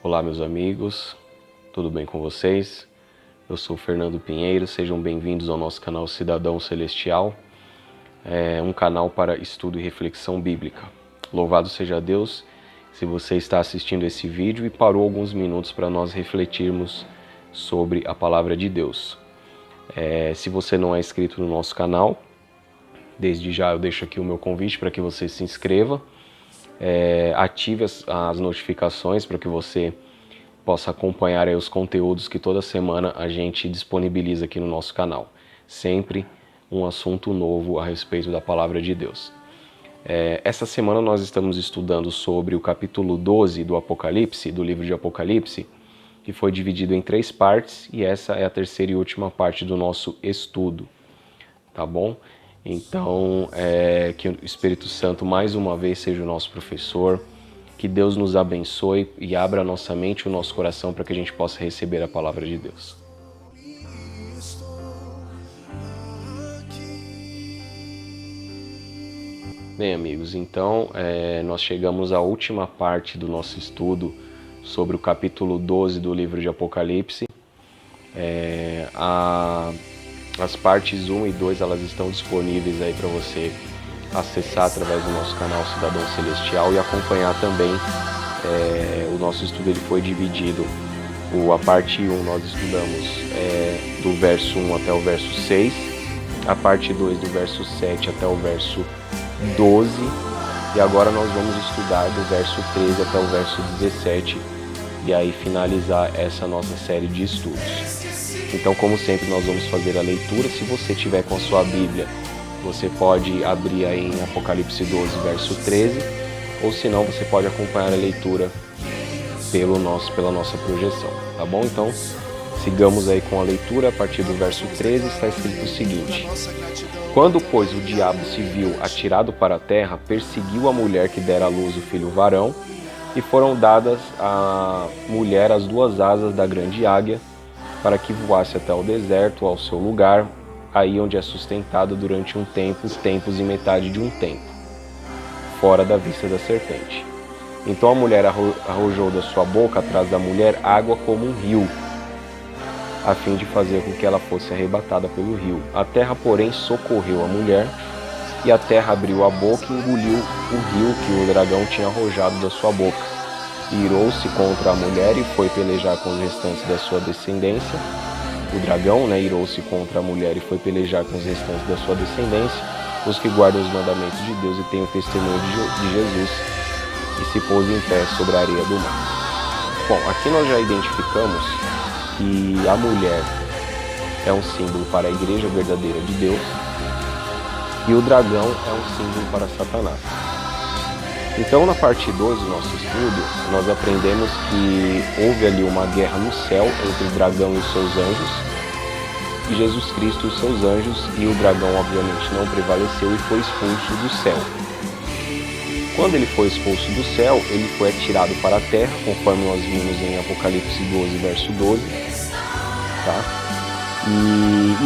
Olá, meus amigos, tudo bem com vocês? Eu sou Fernando Pinheiro, sejam bem-vindos ao nosso canal Cidadão Celestial, um canal para estudo e reflexão bíblica. Louvado seja Deus se você está assistindo esse vídeo e parou alguns minutos para nós refletirmos sobre a palavra de Deus. Se você não é inscrito no nosso canal, desde já eu deixo aqui o meu convite para que você se inscreva, ative as notificações para que você possa acompanhar aí os conteúdos que toda semana a gente disponibiliza aqui no nosso canal. Sempre um assunto novo a respeito da palavra de Deus. Essa semana nós estamos estudando sobre o capítulo 12 do Apocalipse, do livro de Apocalipse, que foi dividido em 3 partes, e essa é a terceira e última parte do nosso estudo, tá bom? Então, que o Espírito Santo mais uma vez seja o nosso professor, que Deus nos abençoe e abra a nossa mente e o nosso coração para que a gente possa receber a palavra de Deus. Bem, amigos, então nós chegamos à última parte do nosso estudo sobre o capítulo 12 do livro de Apocalipse. As partes 1 e 2 elas estão disponíveis aí para você acessar através do nosso canal Cidadão Celestial e acompanhar também. O nosso estudo ele foi dividido. A parte 1 nós estudamos do verso 1 até o verso 6, a parte 2 do verso 7 até o verso 12, e agora nós vamos estudar do verso 13 até o verso 17 e aí finalizar essa nossa série de estudos. Então, como sempre, nós vamos fazer a leitura. Se você tiver com a sua Bíblia, você pode abrir aí em Apocalipse 12, verso 13, ou se não, você pode acompanhar a leitura pela nossa projeção, tá bom? Então, sigamos aí com a leitura. A partir do verso 13 está escrito o seguinte: Quando, pois, o diabo se viu atirado para a terra, perseguiu a mulher que dera à luz o filho varão, e foram dadas à mulher as 2 asas da grande águia, para que voasse até o deserto, ao seu lugar, aí onde é sustentada durante um tempo, tempos e metade de um tempo, fora da vista da serpente. Então a mulher arrojou da sua boca atrás da mulher água como um rio, a fim de fazer com que ela fosse arrebatada pelo rio. A terra, porém, socorreu a mulher, e a terra abriu a boca e engoliu o rio que o dragão tinha arrojado da sua boca. E irou-se contra a mulher e foi pelejar com os restantes da sua descendência. O dragão, irou-se contra a mulher e foi pelejar com os restantes da sua descendência, os que guardam os mandamentos de Deus e têm o testemunho de Jesus, e se pôs em pé sobre a areia do mar. Bom, aqui nós já identificamos que a mulher é um símbolo para a igreja verdadeira de Deus e o dragão é um símbolo para Satanás. Então, na parte 2 do nosso estudo, nós aprendemos que houve ali uma guerra no céu entre o dragão e os seus anjos, e Jesus Cristo e os seus anjos, e o dragão obviamente não prevaleceu e foi expulso do céu. Quando ele foi expulso do céu, ele foi atirado para a terra, conforme nós vimos em Apocalipse 12, verso 12. Tá?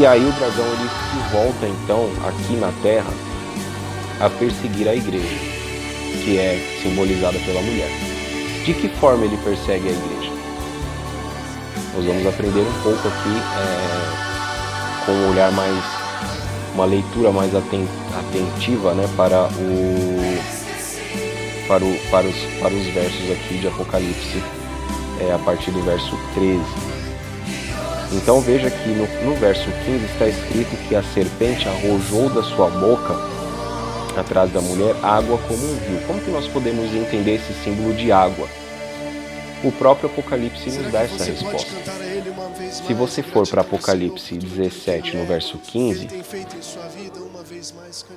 E aí o dragão ele se volta então aqui na terra a perseguir a igreja, que é simbolizada pela mulher. De que forma ele persegue a igreja? Nós vamos aprender um pouco aqui com um olhar uma leitura mais atentiva, para os versos aqui de Apocalipse, a partir do verso 13. Então veja que no verso 15 está escrito que a serpente arrojou da sua boca atrás da mulher água como um rio. Como que nós podemos entender esse símbolo de água? O próprio Apocalipse nos dá essa resposta. Se você for para Apocalipse 17, no verso 15,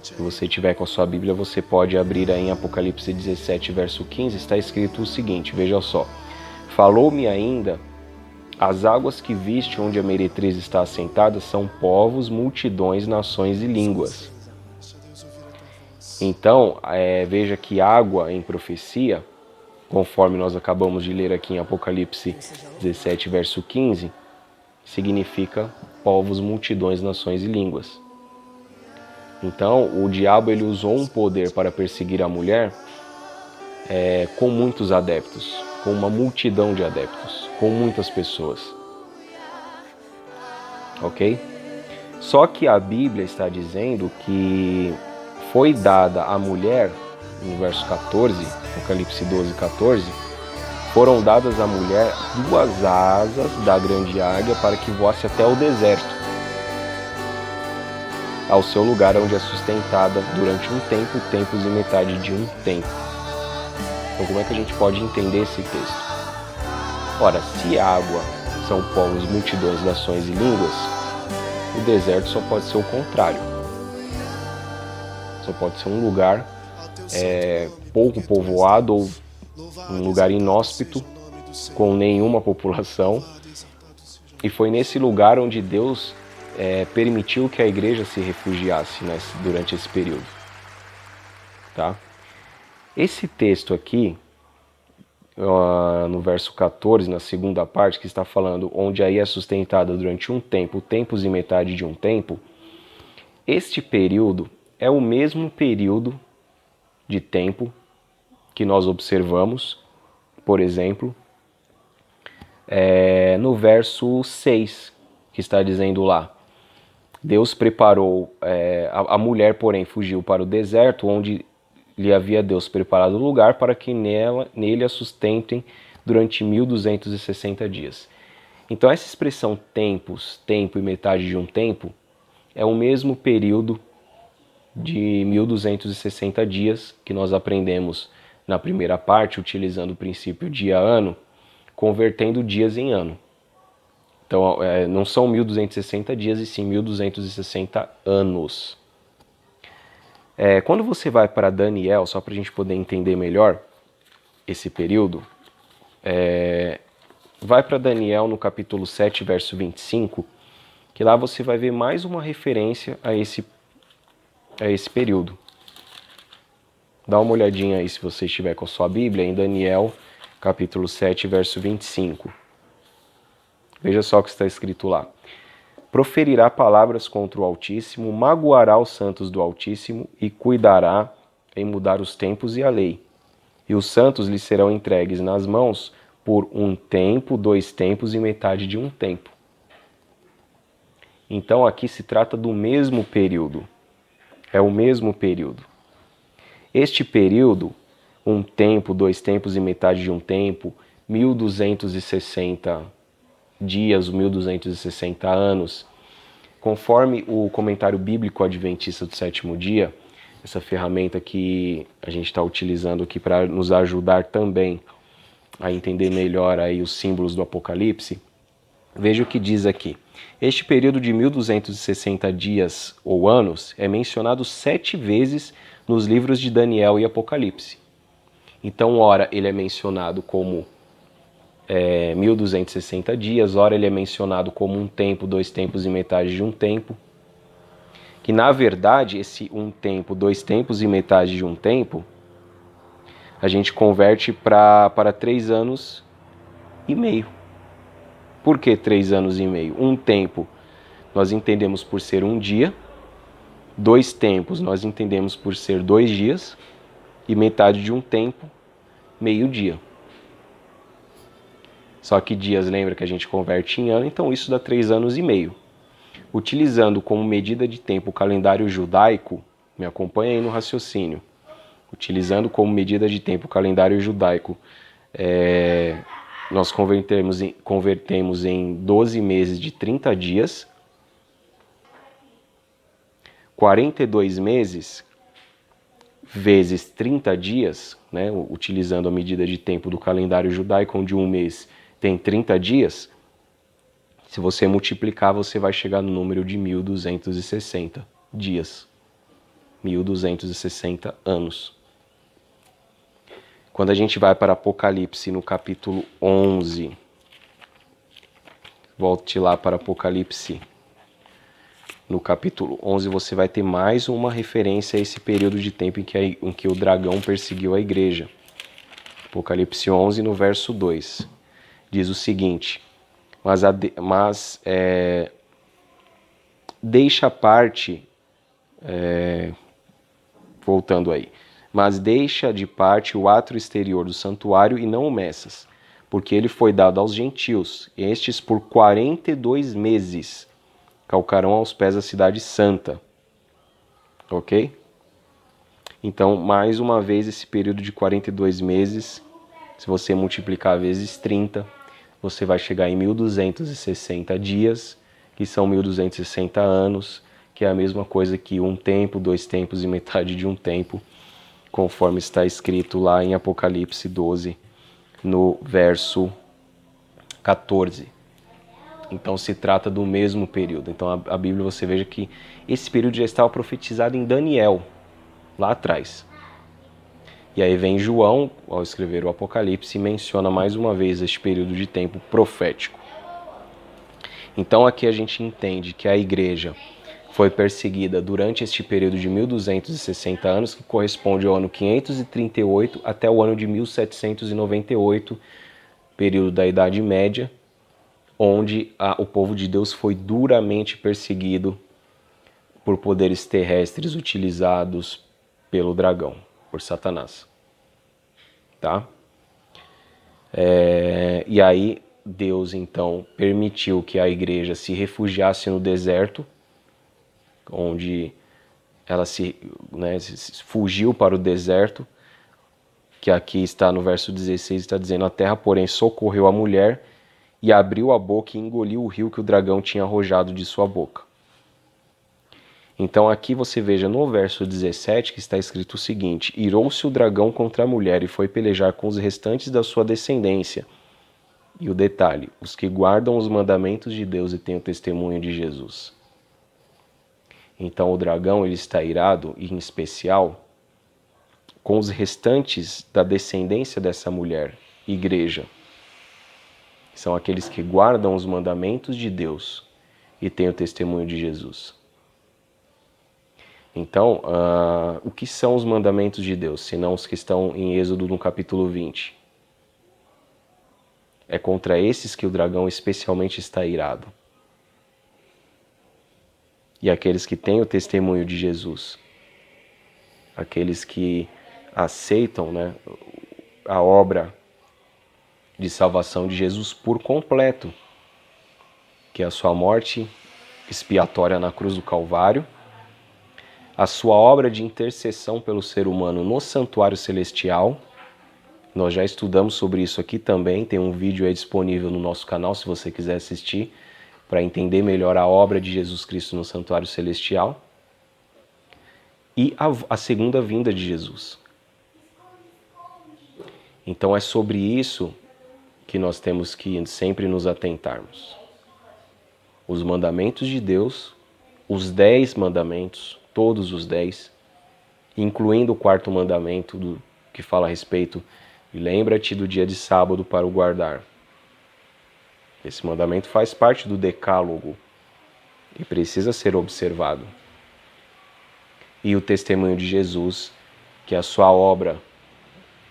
se você tiver com a sua Bíblia, você pode abrir aí em Apocalipse 17, verso 15, está escrito o seguinte, veja só: Falou-me ainda, as águas que viste onde a meretriz está assentada são povos, multidões, nações e línguas. Então, veja que água em profecia, conforme nós acabamos de ler aqui em Apocalipse 17, verso 15, significa povos, multidões, nações e línguas. Então, o diabo ele usou um poder para perseguir a mulher com muitos adeptos. com uma multidão de adeptos, com muitas pessoas. Ok? Só que a Bíblia está dizendo que foi dada à mulher, no verso 14, Apocalipse 12, 14, foram dadas à mulher 2 asas da grande águia para que voasse até o deserto, ao seu lugar onde é sustentada durante um tempo, tempos e metade de um tempo. Então como é que a gente pode entender esse texto? Ora, se água são povos, multidões, nações e línguas, o deserto só pode ser o contrário. Só pode ser um lugar pouco povoado ou um lugar inóspito, com nenhuma população. E foi nesse lugar onde Deus permitiu que a igreja se refugiasse durante esse período. Tá? Esse texto aqui, no verso 14, na segunda parte, que está falando onde aí é sustentada durante um tempo, tempos e metade de um tempo, este período é o mesmo período de tempo que nós observamos, por exemplo, no verso 6, que está dizendo lá: Deus preparou, a mulher, porém, fugiu para o deserto, onde lhe havia Deus preparado lugar para que nele a sustentem durante 1260 dias. Então essa expressão tempos, tempo e metade de um tempo, é o mesmo período de 1260 dias que nós aprendemos na primeira parte, utilizando o princípio dia-ano, convertendo dias em ano. Então não são 1260 dias, e sim 1260 anos. Quando você vai para Daniel, só para a gente poder entender melhor esse período, vai para Daniel no capítulo 7, verso 25, que lá você vai ver mais uma referência a esse período. Dá uma olhadinha aí se você estiver com a sua Bíblia, em Daniel, capítulo 7, verso 25. Veja só o que está escrito lá. Proferirá palavras contra o Altíssimo, magoará os santos do Altíssimo e cuidará em mudar os tempos e a lei. E os santos lhe serão entregues nas mãos por um tempo, 2 tempos e metade de um tempo. Então aqui se trata do mesmo período. É o mesmo período. Este período, um tempo, 2 tempos e metade de um tempo, 1260 dias, 1260 anos, conforme o comentário bíblico adventista do sétimo dia, essa ferramenta que a gente está utilizando aqui para nos ajudar também a entender melhor aí os símbolos do Apocalipse, veja o que diz aqui. Este período de 1260 dias ou anos é mencionado 7 vezes nos livros de Daniel e Apocalipse. Então, ora, ele é mencionado como 1260 dias, ora ele é mencionado como um tempo, 2 tempos e metade de um tempo. Que na verdade, esse um tempo, 2 tempos e metade de um tempo, a gente converte para 3 anos e meio. Por que 3 anos e meio? Um tempo nós entendemos por ser um dia, 2 tempos nós entendemos por ser 2 dias, e metade de um tempo, meio dia. Só que dias, lembra que a gente converte em ano, então isso dá 3 anos e meio. Utilizando como medida de tempo o calendário judaico, me acompanha aí no raciocínio. Utilizando como medida de tempo o calendário judaico, nós convertemos em 12 meses de 30 dias, 42 meses vezes 30 dias, né, utilizando a medida de tempo do calendário judaico, onde um mês tem 30 dias, se você multiplicar, você vai chegar no número de 1260 dias. 1260 anos. Quando a gente vai para Apocalipse, no capítulo 11, volte lá para Apocalipse, no capítulo 11, você vai ter mais uma referência a esse período de tempo em que o dragão perseguiu a igreja. Apocalipse 11, no verso 2, diz o seguinte: deixa a parte, voltando aí, mas deixa de parte o átrio exterior do santuário e não o meças. porque ele foi dado aos gentios, e estes por 42 meses calcarão aos pés da cidade santa. Ok? Então, mais uma vez, esse período de 42 meses, se você multiplicar vezes 30, você vai chegar em 1260 dias, que são 1260 anos, que é a mesma coisa que um tempo, 2 tempos e metade de um tempo, conforme está escrito lá em Apocalipse 12, no verso 14. Então se trata do mesmo período. Então a Bíblia, você veja que esse período já estava profetizado em Daniel, lá atrás. E aí vem João, ao escrever o Apocalipse, e menciona mais uma vez este período de tempo profético. Então aqui a gente entende que a igreja foi perseguida durante este período de 1260 anos, que corresponde ao ano 538 até o ano de 1798, período da Idade Média, onde o povo de Deus foi duramente perseguido por poderes terrestres utilizados pelo dragão, por Satanás. Tá? E aí Deus então permitiu que a igreja se refugiasse no deserto, onde ela fugiu para o deserto, que aqui está no verso 16, está dizendo: a terra, porém, socorreu a mulher e abriu a boca e engoliu o rio que o dragão tinha arrojado de sua boca. Então aqui você veja no verso 17 que está escrito o seguinte: irou-se o dragão contra a mulher e foi pelejar com os restantes da sua descendência. E o detalhe: os que guardam os mandamentos de Deus e têm o testemunho de Jesus. Então o dragão ele está irado, em especial, com os restantes da descendência dessa mulher, igreja. São aqueles que guardam os mandamentos de Deus e têm o testemunho de Jesus. Então, o que são os mandamentos de Deus, senão os que estão em Êxodo no capítulo 20? É contra esses que o dragão especialmente está irado. E aqueles que têm o testemunho de Jesus, aqueles que aceitam, né, a obra de salvação de Jesus por completo, que é a sua morte expiatória na cruz do Calvário, a sua obra de intercessão pelo ser humano no santuário celestial. Nós já estudamos sobre isso aqui também, tem um vídeo aí disponível no nosso canal se você quiser assistir, para entender melhor a obra de Jesus Cristo no santuário celestial. E a segunda vinda de Jesus. Então é sobre isso que nós temos que sempre nos atentarmos. Os mandamentos de Deus, os 10 mandamentos, todos os 10, incluindo o 4º mandamento que fala a respeito de lembra-te do dia de sábado para o guardar. Esse mandamento faz parte do decálogo e precisa ser observado. E o testemunho de Jesus, que é a sua obra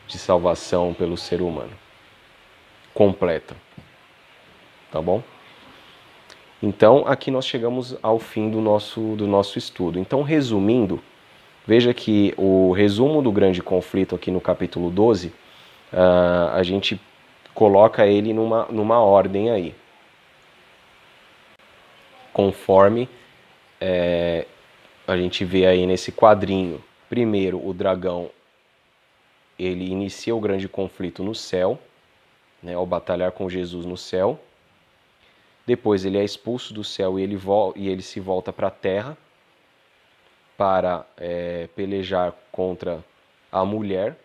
de salvação pelo ser humano. Completa. Tá bom? Então, aqui nós chegamos ao fim do nosso estudo. Então, resumindo, veja que o resumo do grande conflito aqui no capítulo 12, a gente coloca ele numa ordem aí. Conforme a gente vê aí nesse quadrinho. Primeiro, o dragão, ele inicia o grande conflito no céu, né, ao batalhar com Jesus no céu. Depois ele é expulso do céu e ele se volta para a terra para pelejar contra a mulher,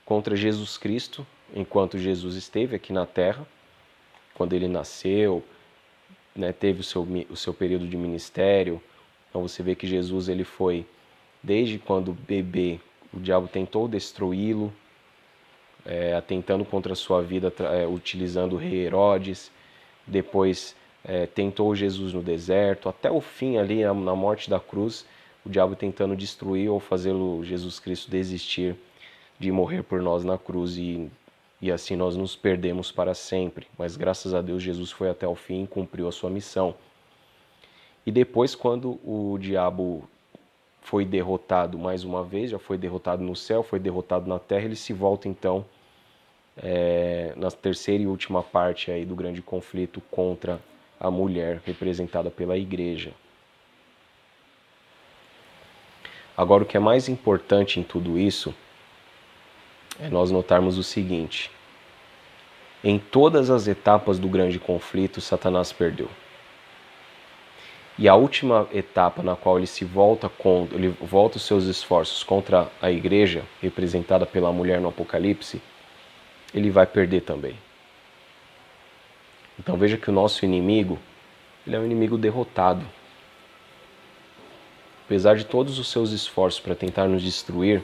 contra Jesus Cristo, enquanto Jesus esteve aqui na terra, quando ele nasceu, né, teve o seu período de ministério. Então você vê que Jesus ele foi, desde quando bebê, o diabo tentou destruí-lo, atentando contra a sua vida, utilizando o rei Herodes. Depois tentou Jesus no deserto, até o fim ali, na morte da cruz, o diabo tentando destruir ou fazê-lo, Jesus Cristo, desistir de morrer por nós na cruz, e assim nós nos perdemos para sempre. Mas graças a Deus Jesus foi até o fim e cumpriu a sua missão. E depois, quando o diabo foi derrotado mais uma vez, já foi derrotado no céu, foi derrotado na terra, ele se volta então na terceira e última parte aí do grande conflito contra a mulher, representada pela igreja. Agora, o que é mais importante em tudo isso é nós notarmos o seguinte: em todas as etapas do grande conflito, Satanás perdeu. E a última etapa na qual ele volta os seus esforços contra a igreja, representada pela mulher no Apocalipse, ele vai perder também. Então veja que o nosso inimigo, ele é um inimigo derrotado. Apesar de todos os seus esforços para tentar nos destruir,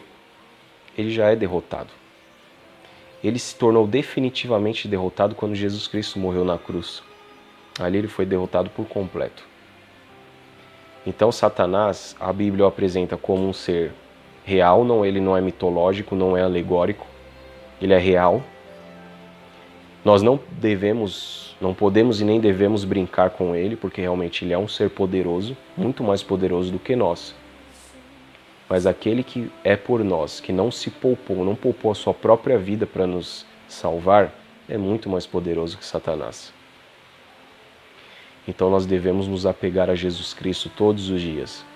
ele já é derrotado. Ele se tornou definitivamente derrotado quando Jesus Cristo morreu na cruz. Ali ele foi derrotado por completo. Então Satanás, a Bíblia o apresenta como um ser real, ele não é mitológico, não é alegórico, ele é real. Nós não podemos e nem devemos brincar com ele, porque realmente ele é um ser poderoso, muito mais poderoso do que nós. Mas aquele que é por nós, que não poupou a sua própria vida para nos salvar, é muito mais poderoso que Satanás. Então nós devemos nos apegar a Jesus Cristo todos os dias.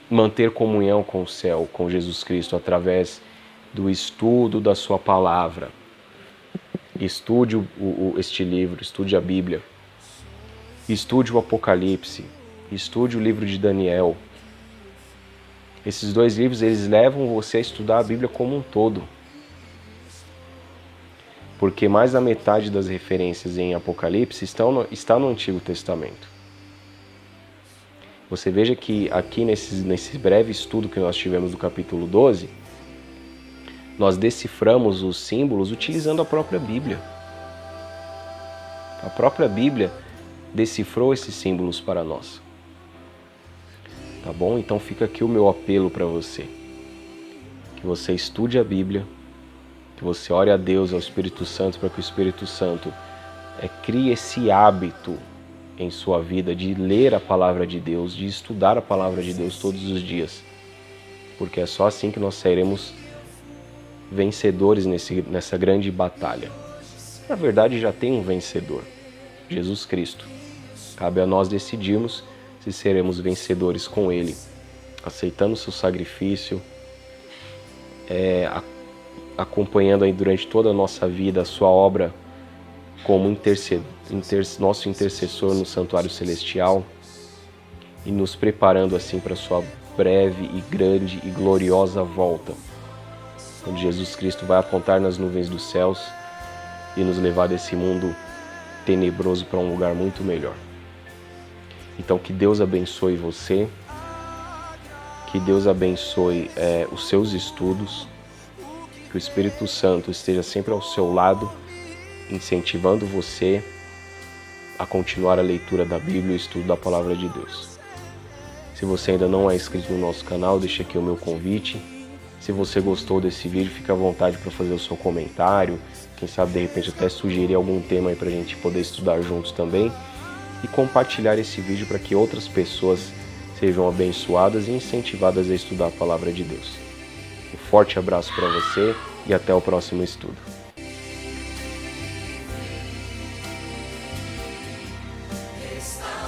Manter comunhão com o céu, com Jesus Cristo, através do estudo da sua palavra. Estude este livro, estude a Bíblia. Estude o Apocalipse. Estude o livro de Daniel. Esses dois livros, eles levam você a estudar a Bíblia como um todo. Porque mais da metade das referências em Apocalipse está no Antigo Testamento. Você veja que aqui nesse breve estudo que nós tivemos do capítulo 12, nós deciframos os símbolos utilizando a própria Bíblia. A própria Bíblia decifrou esses símbolos para nós. Tá bom? Então fica aqui o meu apelo para você. Que você estude a Bíblia, que você ore a Deus, ao Espírito Santo, para que o Espírito Santo crie esse hábito em sua vida de ler a palavra de Deus, de estudar a palavra de Deus todos os dias. Porque é só assim que nós sairemos vencedores nessa grande batalha. Na verdade, já tem um vencedor, Jesus Cristo. Cabe a nós decidirmos se seremos vencedores com Ele, aceitando o seu sacrifício, acompanhando aí durante toda a nossa vida a sua obra como nosso intercessor no santuário celestial e nos preparando assim para a sua breve e grande e gloriosa volta, onde Jesus Cristo vai apontar nas nuvens dos céus e nos levar desse mundo tenebroso para um lugar muito melhor. Então que Deus abençoe você, que Deus abençoe os seus estudos, que o Espírito Santo esteja sempre ao seu lado, incentivando você a continuar a leitura da Bíblia e o estudo da Palavra de Deus. Se você ainda não é inscrito no nosso canal, deixa aqui o meu convite. Se você gostou desse vídeo, fica à vontade para fazer o seu comentário, quem sabe de repente até sugerir algum tema aí para a gente poder estudar juntos também, e compartilhar esse vídeo para que outras pessoas sejam abençoadas e incentivadas a estudar a Palavra de Deus. Um forte abraço para você e até o próximo estudo. Está